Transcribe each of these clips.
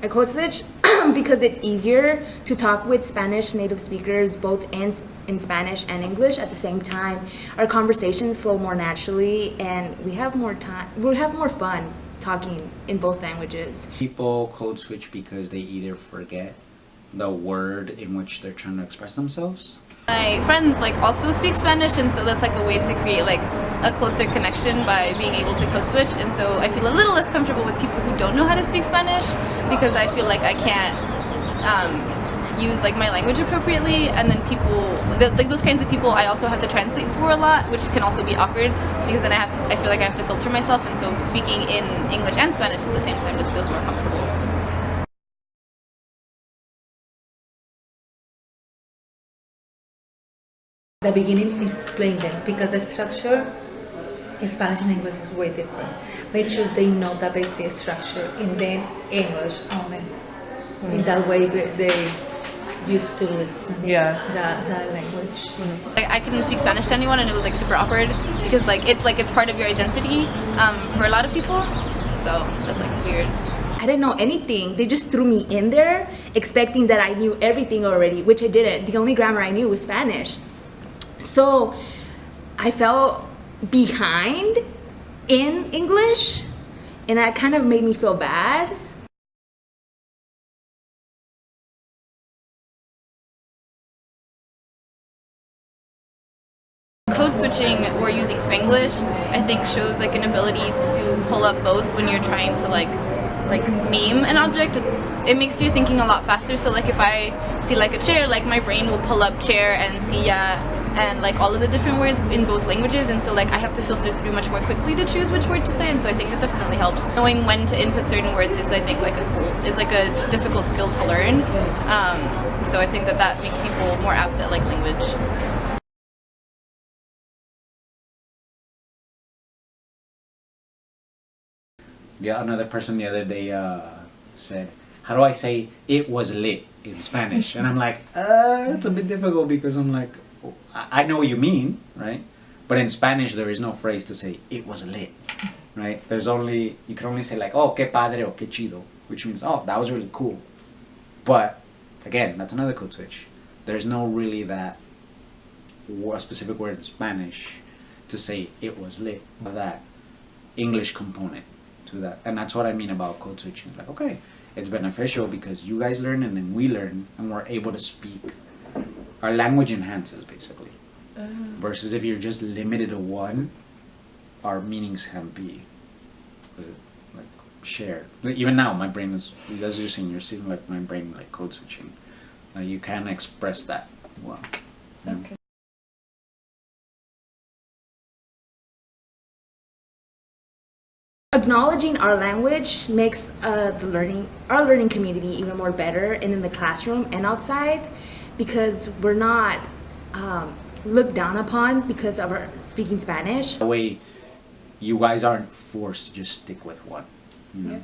I code switch because it's easier to talk with Spanish native speakers both in Spanish and English at the same time. Our conversations flow more naturally and we have more fun talking in both languages. People code switch because they either forget the word in which they're trying to express themselves. My friends also speak Spanish, and so that's a way to create a closer connection by being able to code switch. And so I feel a little less comfortable with people who don't know how to speak Spanish because I feel like I can't use my language appropriately. And then those kinds of people I also have to translate for a lot, which can also be awkward because then I feel like I have to filter myself, and so speaking in English and Spanish at the same time just feels more comfortable. The beginning is explain them because the structure in Spanish and English is way different. Make sure they know the basic structure and then English only. In that way they used to listen the language. I couldn't speak Spanish to anyone, and it was super awkward because it's part of your identity for a lot of people. So that's weird. I didn't know anything. They just threw me in there expecting that I knew everything already, which I didn't. The only grammar I knew was Spanish. So I felt behind in English, and that kind of made me feel bad. Code switching or using Spanglish, I think, shows an ability to pull up both when you're trying to name an object. It makes you thinking a lot faster. So if I see a chair, my brain will pull up chair and silla and all of the different words in both languages, and so I have to filter through much more quickly to choose which word to say, and so I think that definitely helps. Knowing when to input certain words is, I think, a difficult skill to learn. So I think that makes people more apt at language. Yeah, another person the other day said, how do I say it was lit in Spanish? And I'm like, it's a bit difficult because I'm like, I know what you mean, right? But in Spanish there is no phrase to say it was lit, right? You can only say oh, qué padre or qué chido, which means, oh, that was really cool. But again, that's another code switch. There's no really a specific word in Spanish to say it was lit, but that English component to that. And that's what I mean about code switching. Okay, it's beneficial because you guys learn and then we learn and we're able to speak. Our language enhances basically. Versus if you're just limited to one, our meanings can be shared. Even now my brain is, as you're saying, you're seeing my brain code switching. You can express that well. Okay. Acknowledging our language makes our learning community even more better, and in the classroom and outside, because we're not looked down upon because of our speaking Spanish. The way you guys aren't forced to just stick with one, you know. Yeah.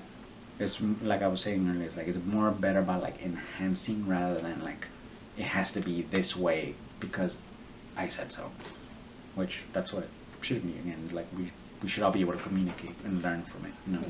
It's like I was saying earlier, it's more better about enhancing rather than it has to be this way because I said so, which that's what it should be. Again, we should all be able to communicate and learn from it, you know.